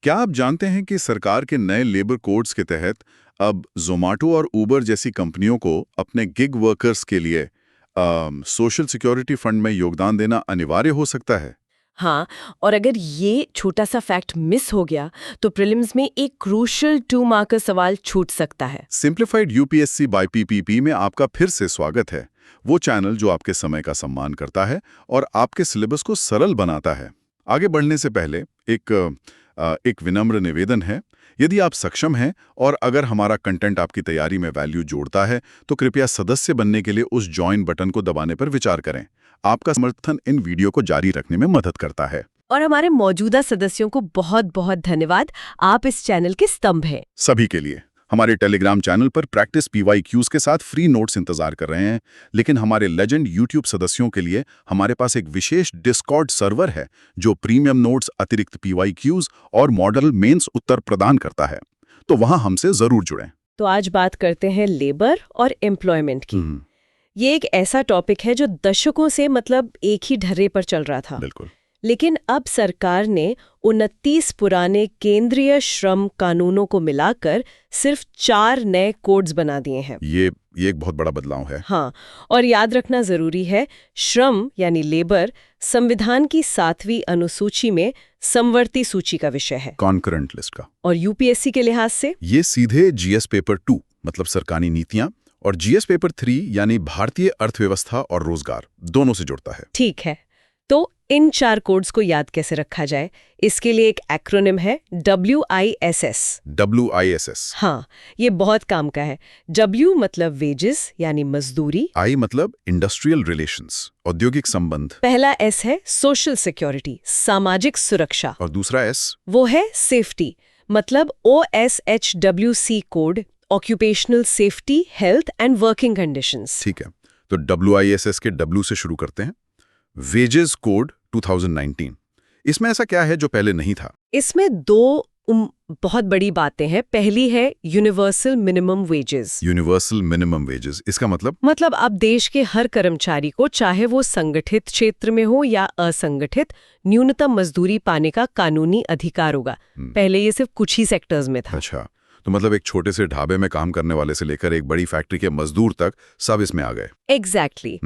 क्या आप जानते हैं कि सरकार के नए लेबर कोड्स के तहत अब ज़ोमैटो और उबर जैसी कंपनियों को अपने गिग वर्कर्स के लिए सोशल सिक्योरिटी फंड में योगदान देना अनिवार्य हो सकता है? हाँ, और अगर ये छोटा सा फैक्ट मिस हो गया तो प्रीलिम्स में एक क्रूशियल 2 मार्कर सवाल छूट सकता है। सिंप्लीफाइड यूपीएससी बाय पीपीपी में आपका फिर से स्वागत है। वो चैनल जो आपके समय का सम्मान करता है और आपके सिलेबस को सरल बनाता है। आगे बढ़ने से पहले एक विनम्र निवेदन है। यदि आप सक्षम हैं और अगर हमारा कंटेंट आपकी तैयारी में वैल्यू जोड़ता है तो कृपया सदस्य बनने के लिए उस ज्वाइन बटन को दबाने पर विचार करें। आपका समर्थन इन वीडियो को जारी रखने में मदद करता है। और हमारे मौजूदा सदस्यों को बहुत बहुत धन्यवाद। आप इस चैनल के स्तंभ हैं। सभी के लिए हमारे टेलीग्राम चैनल पर प्रैक्टिस PYQs के साथ फ्री नोट्स इंतजार कर रहे हैं, लेकिन हमारे लेजेंड यूट्यूब सदस्यों के लिए हमारे पास एक विशेष डिस्कॉर्ड सर्वर है जो प्रीमियम नोट्स, अतिरिक्त PYQs और मॉडल मेंस उत्तर प्रदान करता है। तो वहां हमसे जरूर जुड़ें। तो आज बात करते हैं लेबर और एम्प्लॉयमेंट की। ये एक ऐसा टॉपिक है जो दशकों से एक ही ढर्रे पर चल रहा था। बिल्कुल। लेकिन अब सरकार ने 29 पुराने केंद्रीय श्रम कानूनों को मिलाकर सिर्फ 4 नए कोड्स बना दिए हैं। ये एक बहुत बड़ा बदलाव है। हाँ, और याद रखना जरूरी है, श्रम यानी लेबर संविधान की 7वीं अनुसूची में समवर्ती सूची का विषय है, कॉन्करेंट लिस्ट का। और यूपीएससी के लिहाज से ये सीधे GS पेपर 2 मतलब सरकारी नीतियां और GS पेपर 3 यानी भारतीय अर्थव्यवस्था और रोजगार दोनों से जुड़ता है। ठीक है, तो इन 4 कोड्स को याद कैसे रखा जाए, इसके लिए एक एक्रोनिम है WISS। WISS। हाँ, ये बहुत काम का है। W मतलब वेजेस यानी मजदूरी, I मतलब इंडस्ट्रियल रिलेशंस औद्योगिक संबंध, पहला S है सोशल सिक्योरिटी सामाजिक सुरक्षा, और दूसरा S वो है सेफ्टी मतलब OSHWC code occupational safety health and working conditions. ठीक है, तो WISS के W से शुरू करते हैं। वेजेस कोड 2019, इसमें ऐसा क्या है जो पहले नहीं था? इसमें 2 बहुत बड़ी बातें हैं। पहली है universal minimum wages. Universal minimum wages, इसका मतलब अब देश के हर कर्मचारी को, चाहे वो संगठित क्षेत्र में हो या असंगठित, न्यूनतम मजदूरी पाने का कानूनी अधिकार होगा। पहले ये सिर्फ कुछ ही सेक्टर्स में था। अच्छा, तो एक छोटे से ढाबे में काम करने वाले से लेकर एक बड़ी फैक्ट्री के मजदूर तक सब इसमें आ गए। एग्जैक्टली।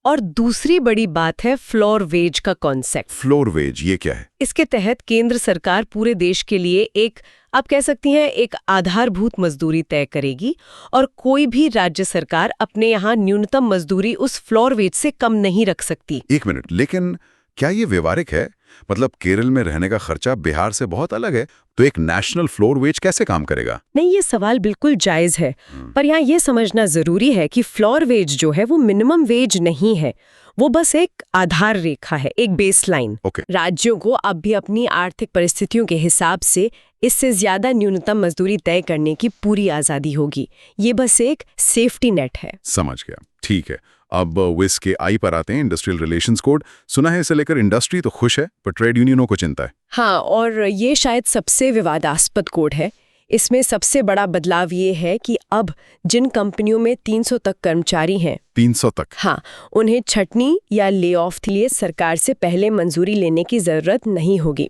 और दूसरी बड़ी बात है फ्लोर वेज का कॉन्सेप्ट। फ्लोर वेज ये क्या है? इसके तहत केंद्र सरकार पूरे देश के लिए एक, आप कह सकती हैं, एक आधारभूत मजदूरी तय करेगी और कोई भी राज्य सरकार अपने यहाँ न्यूनतम मजदूरी उस फ्लोर वेज से कम नहीं रख सकती। एक मिनट, लेकिन क्या ये व्यवहारिक है? केरल में रहने का खर्चा बिहार से बहुत अलग है, तो एक नेशनल फ्लोर वेज कैसे काम करेगा? नहीं, ये सवाल बिल्कुल जायज है, पर यहाँ ये समझना जरूरी है कि फ्लोर वेज जो है वो मिनिमम वेज नहीं है, वो बस एक आधार रेखा है, एक बेसलाइन। राज्यों को अब भी अपनी आर्थिक परिस्थितियों के हिसाब से इससे ज्यादा न्यूनतम मजदूरी तय करने की पूरी आजादी होगी। ये बस एक सेफ्टी नेट है। समझ गया, ठीक है। अब विस के आई पर आते हैं, इंडस्ट्रियल रिलेशंस कोड। सुना है इसे लेकर इंडस्ट्री तो खुश है, पर ट्रेड यूनियनों को चिंता है। हाँ, और ये शायद सबसे विवादास्पद कोड है। इसमें सबसे बड़ा बदलाव ये है कि अब जिन कंपनियों में 300 तक कर्मचारी हैं, 300 तक, हाँ, उन्हें छटनी या ले ऑफ के लिए सरकार से पहले मंजूरी लेने की जरूरत नहीं होगी।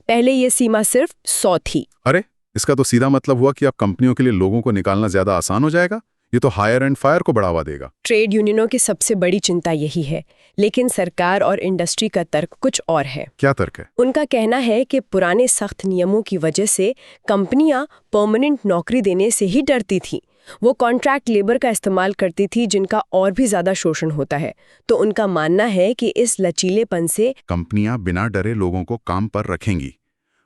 पहले ये सीमा सिर्फ 100 थी। अरे, इसका तो सीधा मतलब हुआ कि अब कंपनियों के लिए लोगों को निकालना ज्यादा आसान हो जाएगा। ये तो हायर एंड फायर को बढ़ावा देगा। ट्रेड यूनियनों की सबसे बड़ी चिंता यही है, लेकिन सरकार और इंडस्ट्री का तर्क कुछ और है। क्या तर्क है? उनका कहना है कि पुराने सख्त नियमों की वजह से कंपनियां परमानेंट नौकरी देने से ही डरती थी। वो कॉन्ट्रैक्ट लेबर का इस्तेमाल करती थी, जिनका और भी ज्यादा शोषण होता है। तो उनका मानना है कि इस लचीलेपन से कंपनियां बिना डरे लोगों को काम पर रखेंगी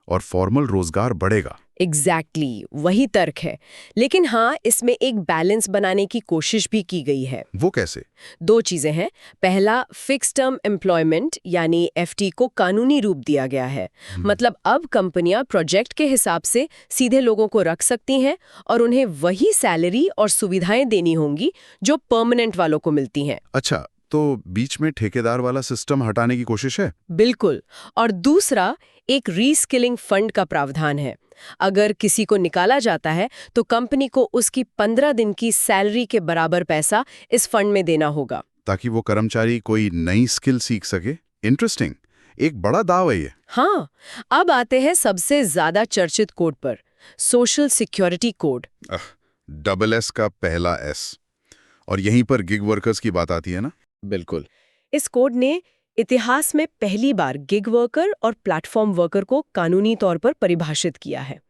और फॉर्मल रोजगार बढ़ेगा। एग्जैक्टली, वही तर्क है। लेकिन हाँ, इसमें एक बैलेंस बनाने की कोशिश भी की गई है। वो कैसे? 2 चीजें हैं। पहला, फिक्स टर्म एम्प्लॉयमेंट यानी FT को कानूनी रूप दिया गया है। मतलब अब कंपनियां प्रोजेक्ट के हिसाब से सीधे लोगों को रख सकती हैं और उन्हें वही सैलरी और सुविधाएं देनी होंगी जो परमानेंट वालों को मिलती हैं। अच्छा, तो बीच में ठेकेदार वाला सिस्टम हटाने की कोशिश है? बिल्कुल। और दूसरा, एक रीस्किलिंग फंड का प्रावधान है। अगर किसी को निकाला जाता है तो कंपनी को उसकी 15 दिन की सैलरी के बराबर पैसा इस फंड में देना होगा, ताकि वो कर्मचारी कोई नई स्किल सीख सके। इंटरेस्टिंग। एक बड़ा दाव है ये। हाँ, अब आते हैं सबसे ज्यादा चर्चित कोड पर, social security code. Double S का पहला एस, और यहीं पर गिग वर्कर्स की बात आती है ना? बिल्कुल। इस कोड ने इतिहास में पहली बार गिग वर्कर और प्लेटफॉर्म वर्कर को कानूनी तौर पर परिभाषित किया है।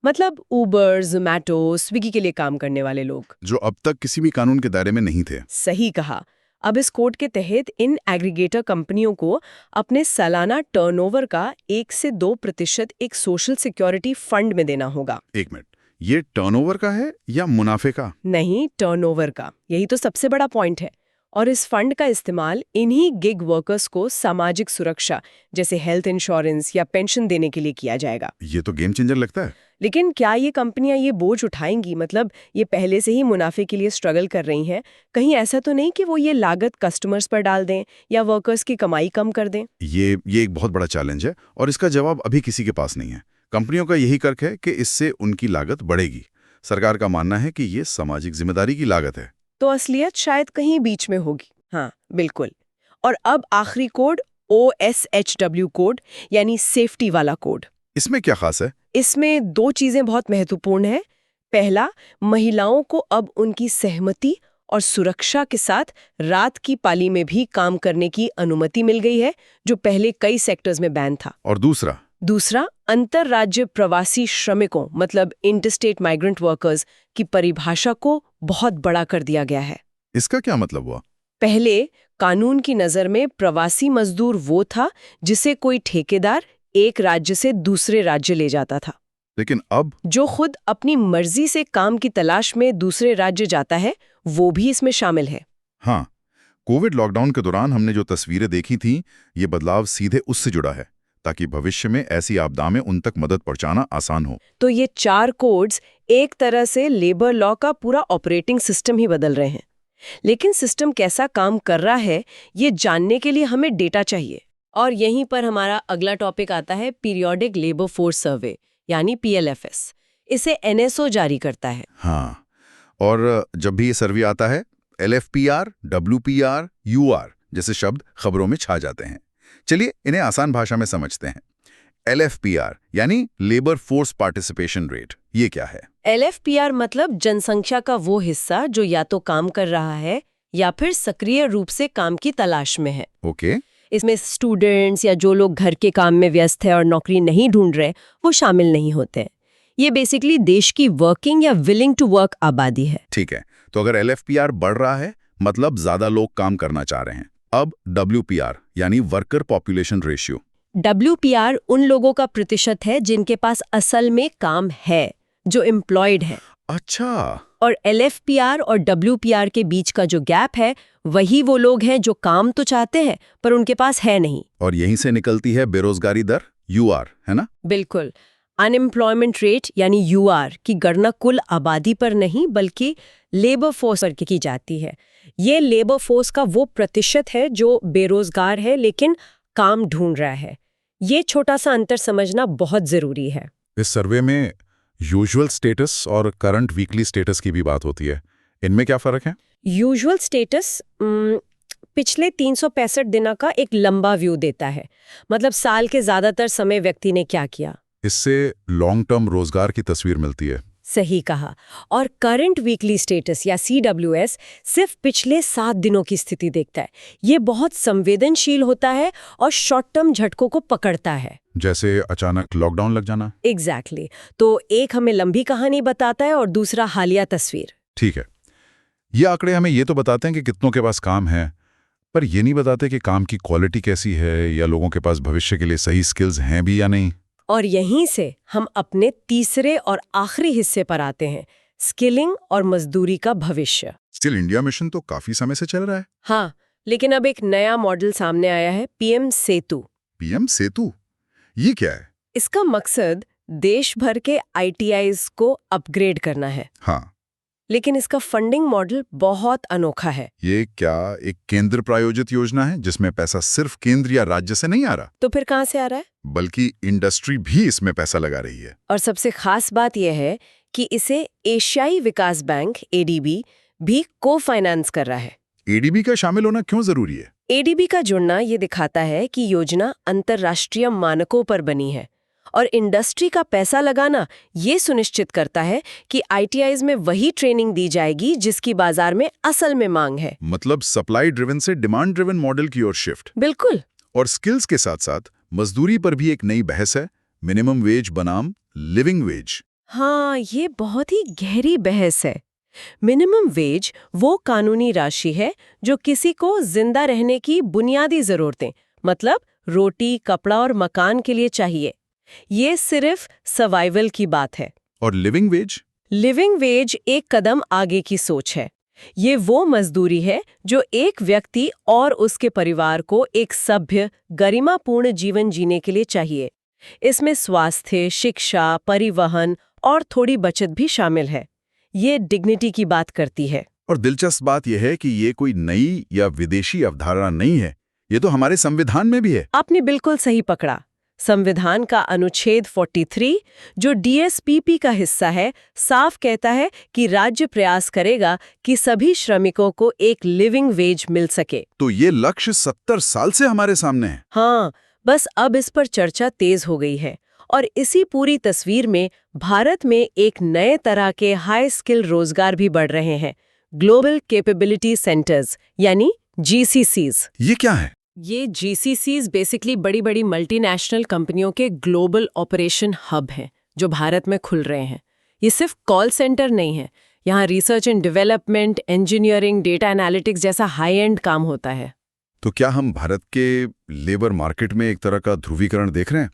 मतलब उबर, ज़ोमैटो, स्विगी के लिए काम करने वाले लोग, जो अब तक किसी भी कानून के दायरे में नहीं थे। सही कहा। अब इस कोड के तहत इन एग्रीगेटर कंपनियों को अपने सालाना टर्नओवर का 1 से 2% एक सोशल सिक्योरिटी फंड में देना होगा। एक मिनट, ये टर्नओवर का है या मुनाफे का? नहीं, टर्नओवर का। यही तो सबसे बड़ा पॉइंट है। और इस फंड का इस्तेमाल इन्हीं गिग वर्कर्स को सामाजिक सुरक्षा जैसे हेल्थ इंश्योरेंस या पेंशन देने के लिए किया जाएगा। ये तो गेम चेंजर लगता है। लेकिन क्या ये कंपनियां ये बोझ उठाएंगी? मतलब ये पहले से ही मुनाफे के लिए स्ट्रगल कर रही हैं, कहीं ऐसा तो नहीं कि वो ये लागत कस्टमर्स पर डाल दें या वर्कर्स की कमाई कम कर दें? ये एक बहुत बड़ा चैलेंज है और इसका जवाब अभी किसी के पास नहीं है। कंपनियों का यही तर्क है कि इससे उनकी लागत बढ़ेगी। सरकार का मानना है कि ये सामाजिक जिम्मेदारी की लागत है। तो असलियत शायद कहीं बीच में होगी। हाँ, बिल्कुल। और अब आखिरी कोड, OSHW कोड, यानी सेफ्टी वाला कोड। इसमें क्या खास है? इसमें 2 चीजें बहुत महत्वपूर्ण हैं। पहला, महिलाओं को अब उनकी सहमति और सुरक्षा के साथ रात की पाली में भी काम करने की अनुमति मिल गई है, जो पहले कई सेक्टर्स में बैन था। और दूसरा, अंतर्राज्य प्रवासी श्रमिकों मतलब इंटरस्टेट माइग्रेंट वर्कर्स की परिभाषा को बहुत बड़ा कर दिया गया है। इसका क्या मतलब हुआ? पहले कानून की नज़र में प्रवासी मजदूर वो था जिसे कोई ठेकेदार एक राज्य से दूसरे राज्य ले जाता था। लेकिन अब जो खुद अपनी मर्जी से काम की तलाश में दूसरे राज्य जाता है, वो भी इसमें शामिल है। हाँ, कोविड लॉकडाउन के दौरान हमने जो तस्वीरें देखी थीं, ये बदलाव सीधे उससे जुड़ा है, ताकि भविष्य में ऐसी आपदा में उन तक मदद पहुंचाना आसान हो। तो ये 4 कोड्स एक तरह से लेबर लॉ का पूरा ऑपरेटिंग सिस्टम ही बदल रहे हैं। लेकिन सिस्टम कैसा काम कर रहा है, ये जानने के लिए हमें डेटा चाहिए। और यहीं पर हमारा अगला टॉपिक आता है, पीरियोडिक लेबर फोर्स सर्वे यानी PLFS। इसे NSO जारी करता है। हाँ, और जब भी ये सर्वे आता है, LFPR, WPR, UR जैसे शब्द खबरों में छा जाते हैं। चलिए इन्हें आसान भाषा में समझते हैं। LFPR यानी लेबर फोर्स पार्टिसिपेशन रेट, ये क्या है? LFPR मतलब जनसंख्या का वो हिस्सा जो या तो काम कर रहा है या फिर सक्रिय रूप से काम की तलाश में है। ओके। इसमें स्टूडेंट्स या जो लोग घर के काम में व्यस्त है और नौकरी नहीं ढूंढ रहे, वो शामिल नहीं होते। ये बेसिकली देश की वर्किंग या विलिंग टू वर्क आबादी है। ठीक है, तो अगर LFPR बढ़ रहा है मतलब ज्यादा लोग काम करना चाह रहे हैं। अब WPR यानी वर्कर पॉपुलेशन रेशियो। WPR उन लोगों का प्रतिशत है जिनके पास असल में काम है, जो एम्प्लॉयड है। अच्छा। और LFPR और WPR के बीच का जो गैप है, वही वो लोग हैं जो काम तो चाहते हैं पर उनके पास है नहीं। और यहीं से निकलती है बेरोजगारी दर, UR, है ना? बिल्कुल। अनएम्प्लॉयमेंट रेट यानी UR की गणना कुल आबादी पर नहीं बल्कि लेबर फोर्स पर की जाती है। ये लेबर फोर्स का वो प्रतिशत है जो बेरोजगार है लेकिन काम ढूंढ रहा है। ये छोटा सा अंतर समझना बहुत जरूरी है। इस सर्वे में यूजुअल स्टेटस और करंट वीकली स्टेटस की भी बात होती है। इनमें क्या फर्क है? यूजुअल स्टेटस पिछले 365 दिनों का एक लंबा व्यू देता है, मतलब साल के ज्यादातर समय व्यक्ति ने क्या किया। इससे लॉन्ग टर्म रोजगार की तस्वीर मिलती है। सही कहा। और करंट वीकली स्टेटस या CWS सिर्फ पिछले 7 दिनों की स्थिति देखता है। ये बहुत संवेदनशील होता है और शॉर्ट टर्म झटकों को पकड़ता है, जैसे अचानक लॉकडाउन लग जाना। एग्जैक्टली। तो एक हमें लंबी कहानी बताता है और दूसरा हालिया तस्वीर। ठीक है, ये आंकड़े हमें ये तो बताते हैं कि कितनों के पास काम है, पर ये नहीं बताते कि काम की क्वालिटी कैसी है या लोगों के पास भविष्य के लिए सही स्किल्स हैं भी या नहीं। और यहीं से हम अपने तीसरे और आखिरी हिस्से पर आते हैं, स्किलिंग और मजदूरी का भविष्य। स्किल इंडिया मिशन तो काफी समय से चल रहा है। हाँ, लेकिन अब एक नया मॉडल सामने आया है, PM सेतु। PM सेतु, ये क्या है? इसका मकसद देश भर के ITIs को अपग्रेड करना है। हाँ, लेकिन इसका फंडिंग मॉडल बहुत अनोखा है। ये क्या एक केंद्र प्रायोजित योजना है जिसमें पैसा सिर्फ केंद्र या राज्य से नहीं आ रहा, तो फिर कहाँ से आ रहा है? बल्कि इंडस्ट्री भी इसमें पैसा लगा रही है। और सबसे खास बात यह है कि इसे एशियाई विकास बैंक ADB भी को फाइनेंस कर रहा है। ADB का शामिल होना क्यों जरूरी है? एडीबी का जुड़ना ये दिखाता है कि योजना अंतर्राष्ट्रीय मानकों पर बनी है और इंडस्ट्री का पैसा लगाना ये सुनिश्चित करता है कि आईटीआईज में वही ट्रेनिंग दी जाएगी जिसकी बाजार में असल में मांग है। मतलब सप्लाई ड्रिवन से डिमांड ड्रिवन मॉडल की ओर शिफ्ट। बिल्कुल। और स्किल्स के साथ साथ मजदूरी पर भी एक नई बहस है, मिनिमम वेज बनाम लिविंग वेज। हाँ, ये बहुत ही गहरी बहस है। मिनिमम वेज वो कानूनी राशि है जो किसी को जिंदा रहने की बुनियादी जरूरतें, मतलब रोटी, कपड़ा और मकान के लिए चाहिए। ये सिर्फ सर्वाइवल की बात है। और लिविंग वेज? लिविंग वेज एक कदम आगे की सोच है। ये वो मजदूरी है जो एक व्यक्ति और उसके परिवार को एक सभ्य, गरिमापूर्ण जीवन जीने के लिए चाहिए। इसमें स्वास्थ्य, शिक्षा, परिवहन और थोड़ी बचत भी शामिल है। ये डिग्निटी की बात करती है। और दिलचस्प बात यह है कि ये कोई नई या विदेशी अवधारणा नहीं है, ये तो हमारे संविधान में भी है। आपने बिल्कुल सही पकड़ा। संविधान का अनुच्छेद 43, जो डीएसपीपी का हिस्सा है, साफ कहता है कि राज्य प्रयास करेगा कि सभी श्रमिकों को एक लिविंग वेज मिल सके। तो ये लक्ष्य 70 साल से हमारे सामने है। हाँ, बस अब इस पर चर्चा तेज हो गई है। और इसी पूरी तस्वीर में भारत में एक नए तरह के हाई स्किल रोजगार भी बढ़ रहे हैं, ग्लोबल कैपेबिलिटी सेंटर्स यानी जीसीसीज। ये क्या है? ये जीसीसीज बेसिकली बड़ी-बड़ी मल्टीनेशनल कंपनियों के ग्लोबल ऑपरेशन हब हैं जो भारत में खुल रहे हैं। ये सिर्फ कॉल सेंटर नहीं है, यहाँ research and development, engineering, data analytics जैसा हाई एंड काम होता है। तो क्या हम भारत के लेबर मार्केट में एक तरह का ध्रुवीकरण देख रहे हैं?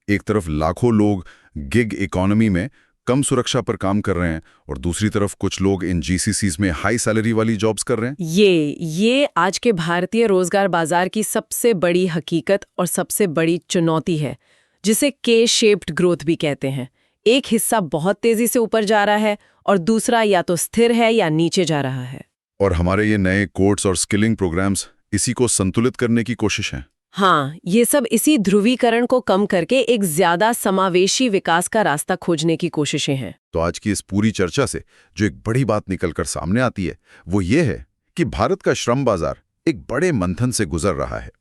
एक तरफ लाखों लोग गिग इकोनॉमी में कम सुरक्षा पर काम कर रहे हैं और दूसरी तरफ कुछ लोग इन जीसीसीज में हाई सैलरी वाली जॉब्स कर रहे हैं। ये आज के भारतीय रोजगार बाजार की सबसे बड़ी हकीकत और सबसे बड़ी चुनौती है, जिसे के शेप्ड ग्रोथ भी कहते हैं। एक हिस्सा बहुत तेजी से ऊपर जा रहा है और दूसरा या तो स्थिर है या नीचे जा रहा है। और हमारे ये नए कोर्स और स्किलिंग प्रोग्राम्स इसी को संतुलित करने की कोशिश है। हाँ, ये सब इसी ध्रुवीकरण को कम करके एक ज्यादा समावेशी विकास का रास्ता खोजने की कोशिशें हैं। तो आज की इस पूरी चर्चा से जो एक बड़ी बात निकलकर सामने आती है वो ये है कि भारत का श्रम बाजार एक बड़े मंथन से गुजर रहा है।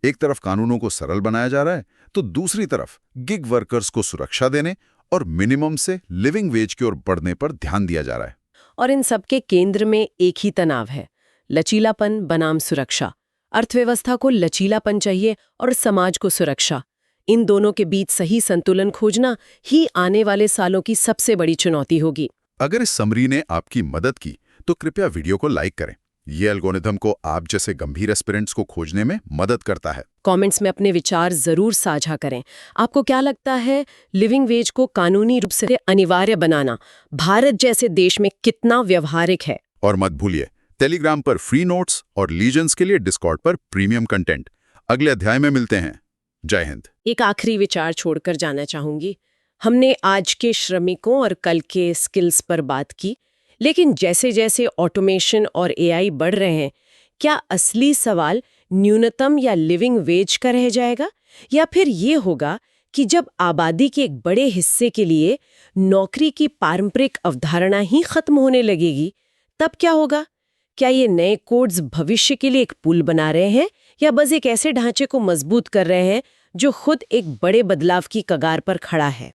एक तरफ कानूनों को सरल बनाया जा रहा है, तो दूसरी तरफ गिग वर्कर्स को सुरक्षा देने और मिनिमम से लिविंग वेज की ओर बढ़ने पर ध्यान दिया जा रहा है। और इन सबके केंद्र में एक ही तनाव है, लचीलापन बनाम सुरक्षा। अर्थव्यवस्था को लचीलापन चाहिए और समाज को सुरक्षा। इन दोनों के बीच सही संतुलन खोजना ही आने वाले सालों की सबसे बड़ी चुनौती होगी। अगर इस समरी ने आपकी मदद की तो कृपया वीडियो को लाइक करें। ये एल्गोरिथम को आप जैसे गंभीर एस्पिरेंट्स को खोजने में मदद करता है। कमेंट्स में अपने विचार जरूर साझा करें। आपको क्या लगता है, लिविंग वेज को कानूनी रूप से अनिवार्य बनाना भारत जैसे देश में कितना व्यवहारिक है? और मत भूलिए, टेलीग्राम पर फ्री नोट्स और लीजेंड्स के लिए डिस्कॉर्ड पर प्रीमियम कंटेंट। अगले अध्याय में मिलते हैं। जय हिंद। एक आखिरी विचार छोड़कर जाना चाहूंगी। हमने आज के श्रमिकों और कल के स्किल्स पर बात की, लेकिन जैसे जैसे ऑटोमेशन और एआई बढ़ रहे हैं, क्या असली सवाल न्यूनतम या लिविंग वेज का रह जाएगा, या फिर ये होगा कि जब आबादी के एक बड़े हिस्से के लिए नौकरी की पारंपरिक अवधारणा ही खत्म होने लगेगी, तब क्या होगा? क्या ये नए कोड्स भविष्य के लिए एक पुल बना रहे हैं, या बस एक ऐसे ढांचे को मजबूत कर रहे हैं जो खुद एक बड़े बदलाव की कगार पर खड़ा है?